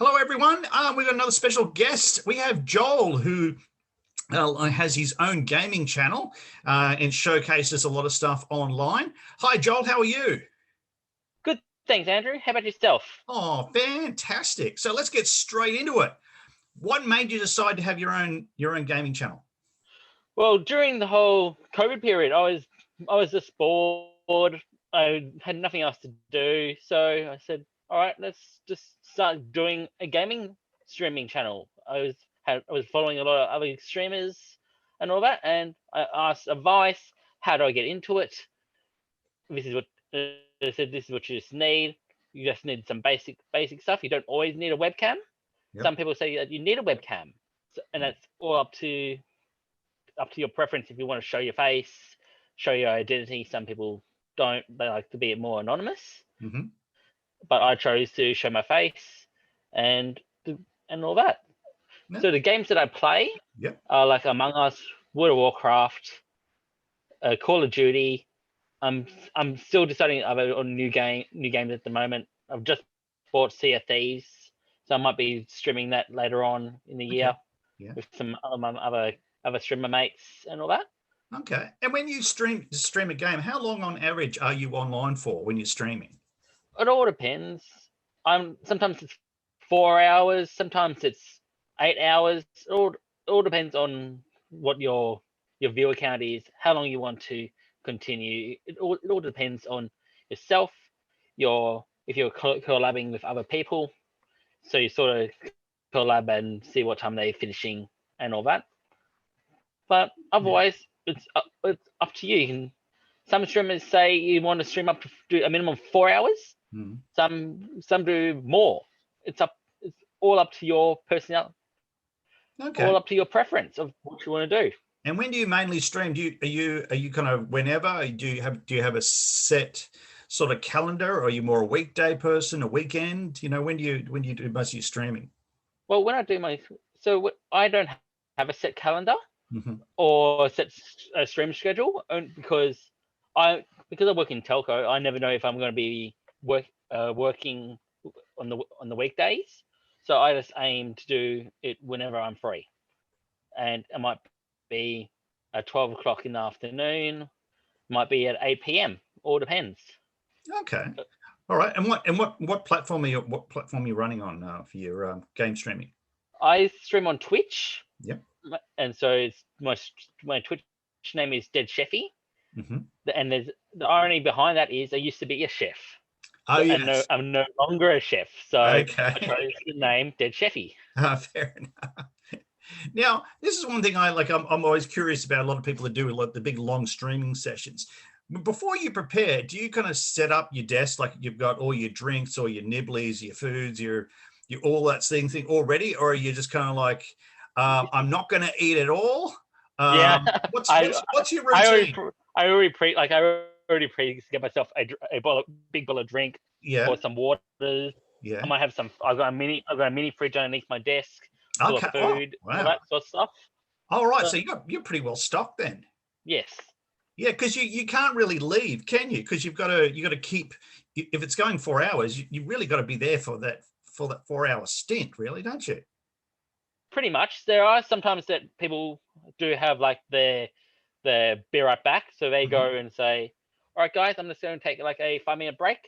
Hello, everyone. We've got another special guest. We have Joel, who has his own gaming channel and showcases a lot of stuff online. Hi, Joel. How are you? Good, thanks, Andrew. How about yourself? Oh, fantastic. So let's get straight into it. What made you decide to have your own gaming channel? Well, during the whole COVID period, I was just bored. I had nothing else to do, so I said, "All right, let's just start doing a gaming streaming channel." I was following a lot of other streamers and all that, and I asked advice. How do I get into it? This is what they said. This is what you just need. You just need some basic stuff. You don't always need a webcam. Yep. Some people say that you need a webcam, and that's all up to your preference. If you want to show your face, show your identity. Some people don't. They like to be more anonymous. Mm-hmm. But I chose to show my face and all that. Yeah. So the games that I play Yep. are like Among Us, World of Warcraft, Call of Duty. I'm still deciding on new games at the moment. I've just bought Sea of Thieves, so I might be streaming that later on in the year. Okay. Yeah. With some other streamer mates and all that. Okay. And when you stream a game, how long on average are you online for when you're streaming? It all depends. Sometimes it's 4 hours, sometimes it's 8 hours. It all depends on what your viewer count is, how long you want to continue. It all depends on yourself, if you're collabing with other people. So you sort of collab and see what time they're finishing and all that. But otherwise, it's up to you. Some streamers say you want to stream up to do a minimum of 4 hours. Mm. Some do more. It's all up to your personality. Okay. All up to your preference of what you want to do. And when do you mainly stream? Are you kind of whenever? Do you have a set sort of calendar, or are you more a weekday person, a weekend? When do you do most of your streaming? Well, when I do I don't have a set calendar. Mm-hmm. Or set a stream schedule, because I work in telco. I never know if I'm going to be working on the weekdays, so I just aim to do it whenever I'm free, and it might be at 12 o'clock in the afternoon, might be at 8 p.m. All depends. Okay, all right. And what platform are you running on for your game streaming? I stream on Twitch. Yep. And so it's my Twitch name is Dead Chefy. Mm-hmm. And there's the irony behind that is I used to be a chef. Oh, yes. I'm no longer a chef, so Okay. I chose the name Dead Chefy. Fair enough. Now, this is one thing I'm always curious about. A lot of people that do the big long streaming sessions. Before you prepare, do you kind of set up your desk like you've got all your drinks or your nibblies, your foods, your all that thing already, or are you just kind of like, I'm not going to eat it all? Yeah. What's your routine? I already get myself a big bowl of drink. Yeah. Or some waters. Yeah. I might have some. I've got a mini fridge underneath my desk. Full of food. Oh, wow. All that sort of stuff. All right. So you're pretty well stocked then. Yes. Yeah, because you can't really leave, can you? Because you got to keep. If it's going 4 hours, you really got to be there for that 4 hour stint, really, don't you? Pretty much. There are sometimes that people do have like their be right back, so they go and say, "All right, guys, I'm just going to take like a 5-minute break.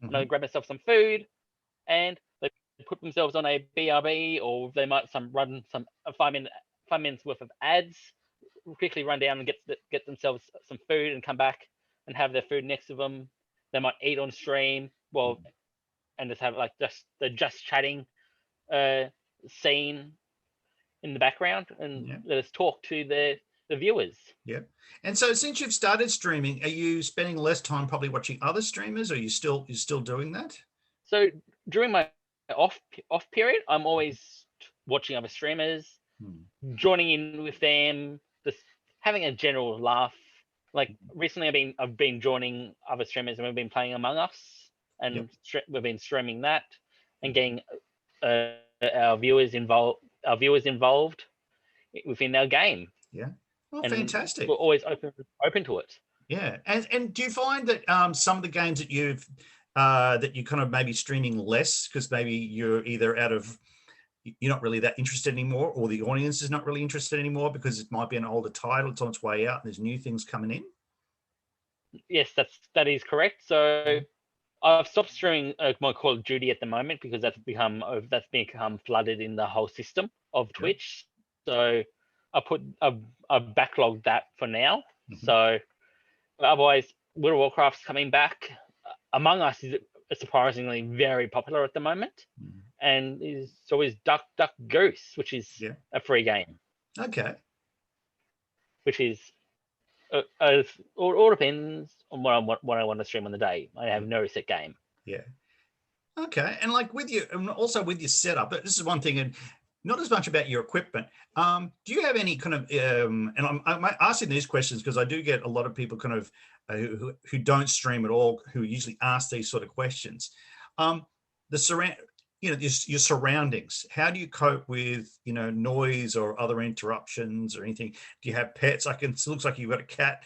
I'm going to grab myself some food," and they put themselves on a BRB, or they might run some 5 minutes worth of ads, quickly run down and get themselves some food and come back and have their food next to them. They might eat on stream, and just have like they're just chatting scene in the background, and let us talk to the viewers. Yeah. And so since you've started streaming, are you spending less time probably watching other streamers, or you're still doing that? So during my off period, I'm always watching other streamers, joining in with them, just having a general laugh. Like recently I've been joining other streamers, and we've been playing Among Us, and we've been streaming that and getting our viewers involved within our game. Yeah. Oh, and fantastic. We're always open to it. Yeah. And do you find that some of the games that that you're kind of maybe streaming less because maybe you're either you're not really that interested anymore, or the audience is not really interested anymore because it might be an older title, it's on its way out, and there's new things coming in? Yes, that is correct. So I've stopped streaming my Call of Duty at the moment because that's become flooded in the whole system of Yeah. Twitch. So I've backlogged that for now. Mhm. So otherwise, World of Warcraft's coming back. Among Us is surprisingly very popular at the moment, Mhm. and so is Duck Duck Goose, which is Yeah. a free game, Okay. which is all depends on what I want to stream on the day. I have no set game. Yeah. Okay. And like with you, and also with your setup, this is one thing, and not as much about your equipment. Do you have any kind of, and I'm asking these questions because I do get a lot of people kind of who don't stream at all, who usually ask these sort of questions. The surround, your surroundings. How do you cope with, noise or other interruptions or anything? Do you have pets? It looks like you've got a cat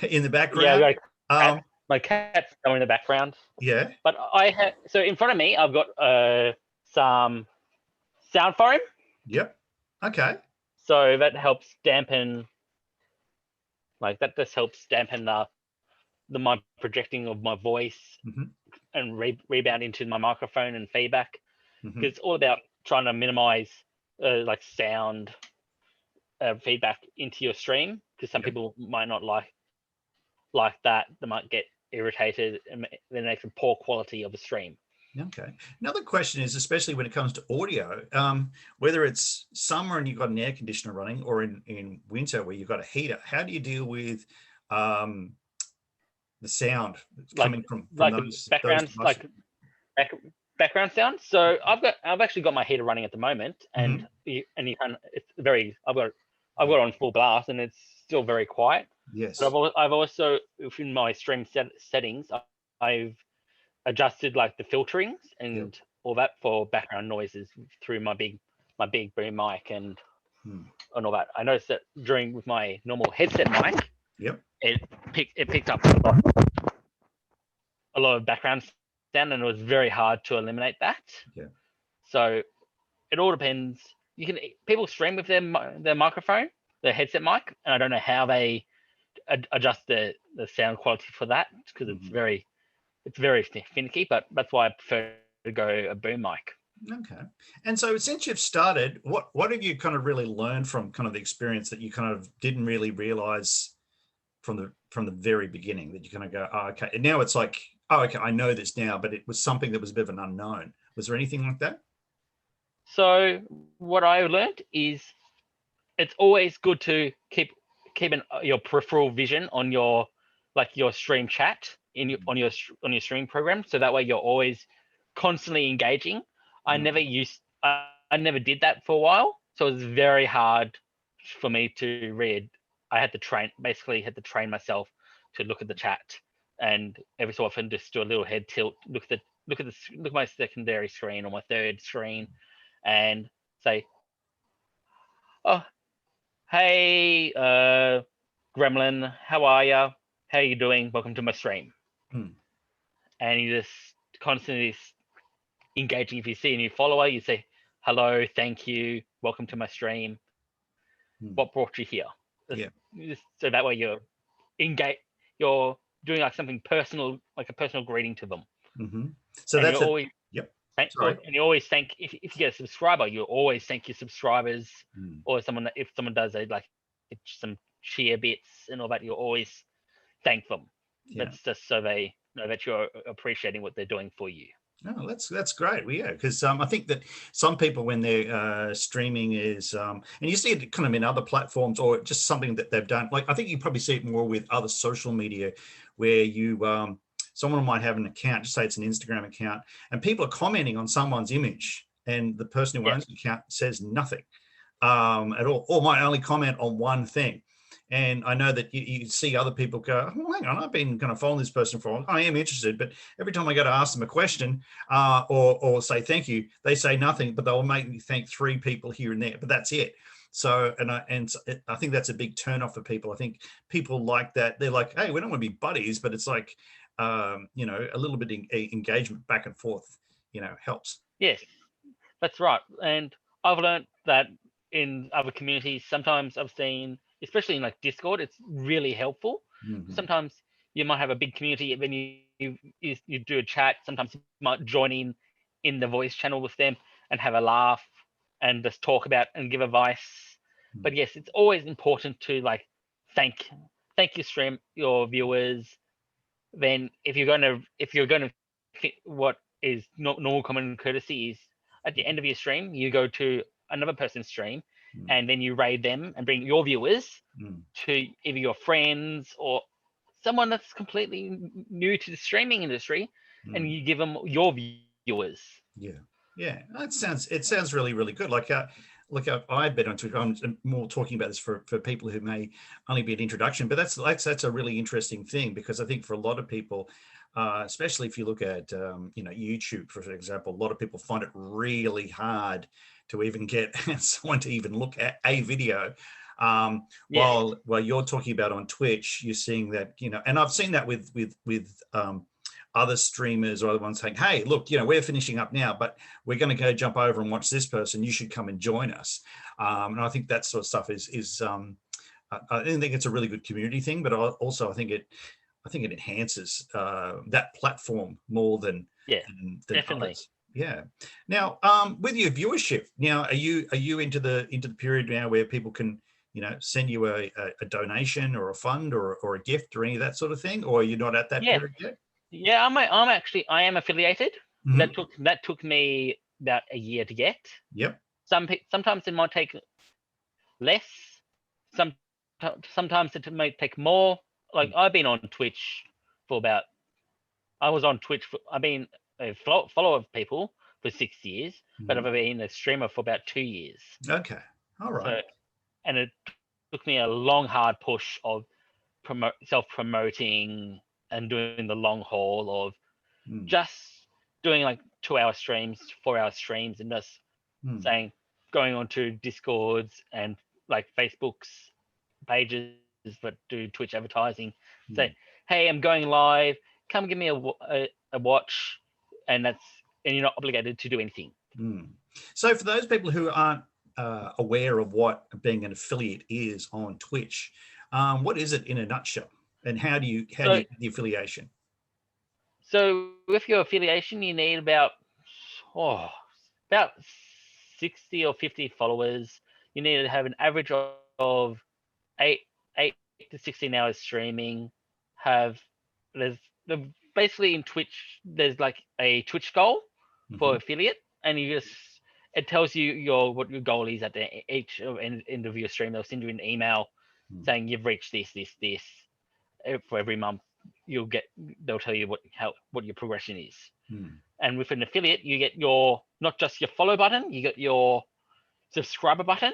in the Yeah, background. my cat's going in the background. Yeah. But so in front of me, I've got some sound foam. Yep. Okay. So that helps dampen, that just helps dampen my projecting of my voice Hmm. and rebound into my microphone and feedback. Hmm. Because it's all about trying to minimize sound feedback into your stream. Because some Yep. people might not like that. They might get irritated, and then makes a poor quality of a stream. Okay. Another question is, especially when it comes to audio, whether it's summer and you've got an air conditioner running, or in winter where you've got a heater, how do you deal with um, the sound that's Like coming from the those backgrounds, devices? back, background sound. So I've actually got my heater running at the moment, Hmm. and you can I've got it on full blast, and it's still very quiet. But Yes. I've also, within my stream settings, I've adjusted the filterings Yep. and all that for background noises through my big boom mic Hmm. and all that. I noticed that with my normal headset mic, Yep. it picked up a lot of background sound, and it was very hard to eliminate that. Yeah. So it all depends. People stream with their microphone, their headset mic, and I don't know how they adjust the sound quality for that, because Hmm. it's very finicky. But that's why I prefer to go a boom mic. Okay. And so since you've started, what have you kind of really learned from kind of the experience that you kind of didn't really realize from the very beginning, that you kind of go, oh, okay, and now it's like, oh, okay, I know this now, but it was something that was a bit of an unknown. Was there anything like that? So what I learned is it's always good to keep your peripheral vision on your stream chat on your stream program, so that way you're always constantly engaging. I Mm. never did that for a while, so it was very hard for me to read. I had to train myself to look at the chat, and every so often just do a little head tilt, look at my secondary screen or my third screen, and say, "Oh, hey, Gremlin, how are ya? How you doing? Welcome to my stream." Mm. And you just constantly engaging. If you see a new follower, you say, "Hello, thank you, welcome to my stream. Mm. What brought you here?" Yeah. So that way you're engage. You're doing something personal, like a personal greeting to them, Hmm. So and that's it. Yep. Sorry. you always thank if you get a subscriber, you always thank your subscribers, Mm. or if someone does some cheer bits and all that, you always thank them. Yeah. That's just so they know that you're appreciating what they're doing for you. Oh, that's great. Well, yeah, because I think that some people, when they're streaming, and you see it kind of in other platforms, or just something that they've done. Like I think you probably see it more with other social media, where someone might have an account, just say it's an Instagram account, and people are commenting on someone's image, and the person who Yeah. owns the account says nothing at all, or might only comment on one thing. And I know that you see other people go, oh, hang on, I've been kind of following this person for a while. I am interested, but every time I go to ask them a question or say thank you, they say nothing, but they'll make me thank three people here and there, but that's it. So, I think that's a big turn off for people. I think people like that. They're like, hey, we don't want to be buddies, but it's like, you know, a little bit of engagement back and forth, you know, helps. Yes, that's right. And I've learned that in other communities, sometimes I've seen, especially in like Discord, it's really helpful. Mhm. Sometimes you might have a big community, and then you do a chat. Sometimes you might join in the voice channel with them and have a laugh and just talk about and give advice. Mm. But yes, it's always important to like thank your viewers. Then if you're going to what is normal common courtesy is at the end of your stream you go to another person's stream Mm. and then you raid them and bring your viewers Mm. to either your friends or someone that's completely new to the streaming industry, and Mm. you give them your viewers. Yeah, yeah. It sounds really really good. Like I've been on Twitter. I'm more talking about this for people who may only be an introduction, but that's a really interesting thing because I think for a lot of people, especially if you look at you know, YouTube for example, a lot of people find it really hard to even get someone to even look at a video. Yes. While you're talking about on Twitch, you're seeing that, you know, and I've seen that with other streamers or other ones saying, hey, look, you know, we're finishing up now, but we're going to go jump over and watch this person. You should come and join us. And I think that sort of stuff is I think it's a really good community thing, but also I think it enhances that platform more Yeah, than definitely. others. Yeah. Now, with your viewership, now are you into the period now where people can, you know, send you a donation or a fund or a gift or any of that sort of thing, or are you not at that Yeah. period yet? Yeah, I am affiliated. Mhm. That took me about a year to get. Yep. Sometimes it might take less. Some sometimes it may take more. Like I've been on Twitch for about. I was on Twitch for. I've been a follower of people for 6 years, but I've Mhm. been a streamer for about 2 years. Okay. All right. So, and it took me a long, hard push of self promoting and doing the long haul of Mm. just doing like 2 hour streams, 4 hour streams, and just Mm. saying, going onto Discords and like Facebook's pages, but do Twitch advertising. Say, Mm. hey, I'm going live. Come give me a watch, and you're not obligated to do anything. Mm. So for those people who aren't aware of what being an affiliate is on Twitch, what is it in a nutshell, and how do So you get the affiliation? so with your affiliation, you need oh about 60 or 50 followers. You need to have an average of eight 8 to 16 hours streaming. Have there's the basically in Twitch there's like a Twitch goal for Hmm. affiliate, and you just it tells you what your goal is at the each end of your stream. They'll send you an email Mm. saying you've reached this for every month. They'll tell you what your progression is. Mm. And with an affiliate, you get your not just your follow button, you get your subscriber button,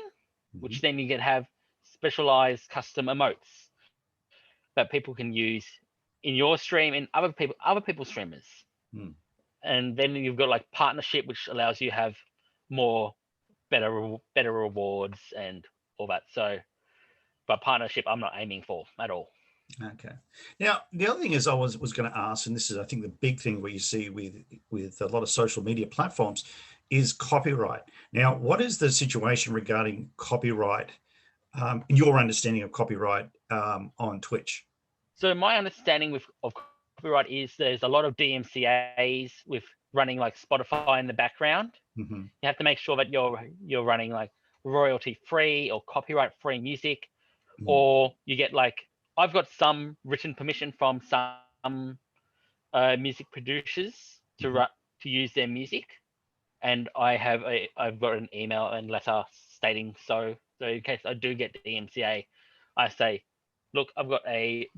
Hmm. which then you can have specialized custom emotes that people can use in your stream and other people's streamers. Mm. And then you've got like partnership, which allows you to have more better rewards and all that. So, but partnership, I'm not aiming for at all. Okay. Now, the other thing is I was going to ask, and this is, I think, the big thing where you see with a lot of social media platforms is copyright. Now, what is the situation regarding copyright, your understanding of copyright on Twitch? So my understanding of copyright is there's a lot of DMCA's with running like Spotify in the background. Hmm. You have to make sure that you're running like royalty free or copyright free music, Mm. or you get like I've got some written permission from some music producers Hmm. to use their music, and I've got an email and letter stating so. So in case I do get the DMCA, I say, look, I've got a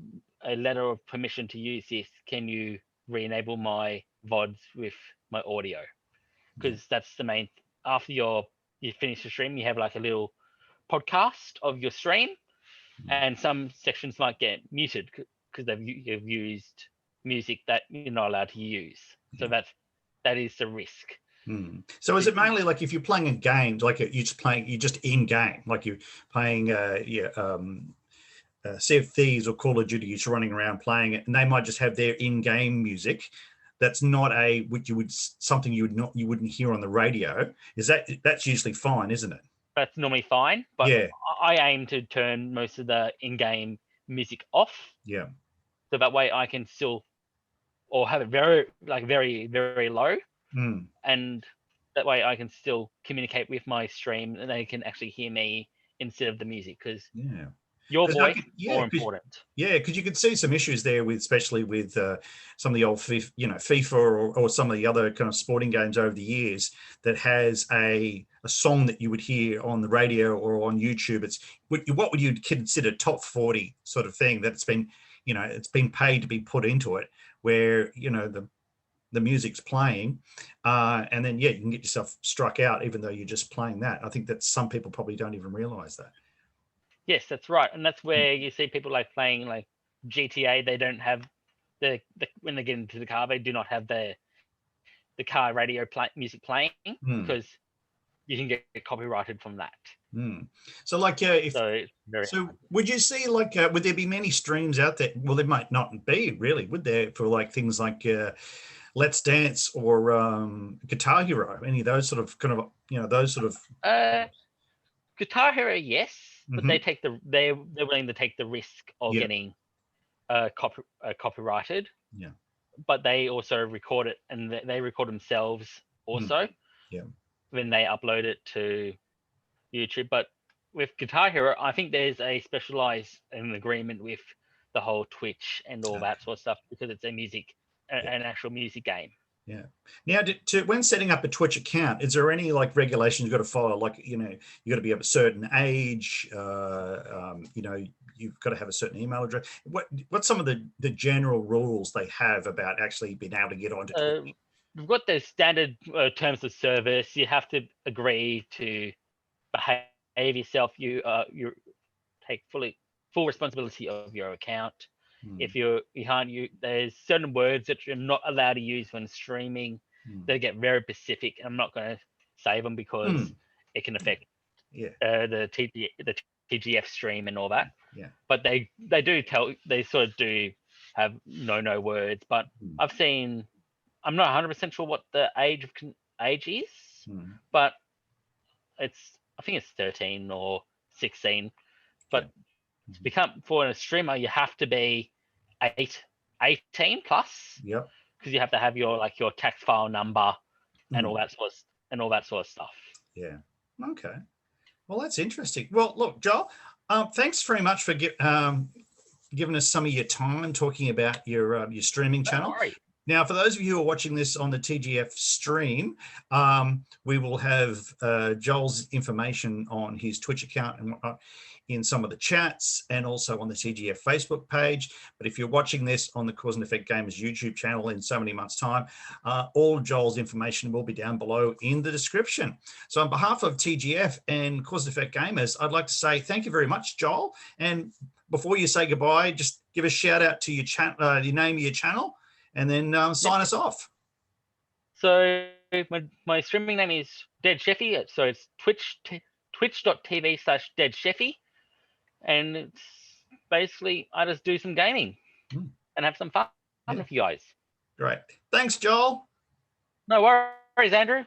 letter of permission to use this. Can you re-enable my VODs with my audio? Yeah. Because that's the main. After you finish the stream, you have like a little podcast of your stream, Mm. and some sections might get muted because you've used music that you're not allowed to use. So Yeah. that is the risk. Mm. So is it mainly like if you're playing a game, like you're just in game, like you're playing, yeah, Sea of Thieves or Call of Duty is running around playing it, and they might just have their in-game music. That's not something you wouldn't hear on the radio. That's usually fine, isn't it? That's normally fine, but Yeah, I aim to turn most of the in-game music off, yeah. so that way I can still, or have it very very low, Mm, and that way I can still communicate with my stream, and they can actually hear me instead of the music, because yeah. your Because voice is more important. because you could see some issues there with, especially with some of the old FIFA or some of the other kind of sporting games over the years that has a song that you would hear on the radio or on YouTube. It's what would you consider top 40 sort of thing that it's been paid to be put into it, where the music's playing, and then you can get yourself struck out even though you're just playing that. I think that some people probably don't even realize that. Yes, that's right, and that's where you see people like playing like GTA. They don't have the when they get into the car, they do not have the car radio music playing, Mm, because you can get copyrighted from that. mm. So like if So it's very so hard. would you see like would there be many streams out there? Well, there might not be really, would there, for like things like Let's Dance or Guitar Hero, any of those sort of those sort of Guitar Hero, yes, but Mhm. they're willing to take the risk of Yeah, getting copyrighted, yeah. but they also record it, and they record themselves Mm, also yeah, when they upload it to YouTube. But with Guitar Hero, I think there's a specialized an agreement with the whole Twitch and all that sort of stuff, because it's yeah. an actual music game. Yeah. Now, when setting up a Twitch account, is there any like regulations you've got to follow? Like, you got to be of a certain age. You've got to have a certain email address. What's some of the general rules they have about actually being able to get onto Twitch? We've got the standard terms of service. You have to agree to behave yourself. You take full responsibility of your account. Hmm, If you can't use, there's certain words that you're not allowed to use when streaming. hmm, They get very specific. I'm not going to say them because hmm. it can affect Yeah, the TGF stream and all that. yeah. But they sort of do have no words. But Hmm, I've seen, I'm not 100% sure what the age is, hmm. but I think it's 13 or 16. Yeah. But to become, for a streamer, you have to be 18 plus, Yep. because you have to have your tax file number and Hmm, all that sort of stuff. yeah. Okay. Well, that's interesting. Well, look, Joel, thanks very much for giving us some of your time talking about your streaming No channel. worries. Now, for those of you who are watching this on the TGF stream, we will have Joel's information on his Twitch account and whatnot in some of the chats, and also on the TGF Facebook page. But if you're watching this on the Cause and Effect Gamers YouTube channel in so many months' time, all Joel's information will be down below in the description. So on behalf of TGF and Cause and Effect Gamers, I'd like to say thank you very much, Joel. And before you say goodbye, just give a shout out to your name of your channel, and then Yep. sign us off. So my streaming name is Dead Sheffy. So it's twitch.tv/Dead Sheffy. And it's basically, I just do some gaming and have some fun Yeah. with you guys. Great. Thanks, Joel. No worries, Andrew.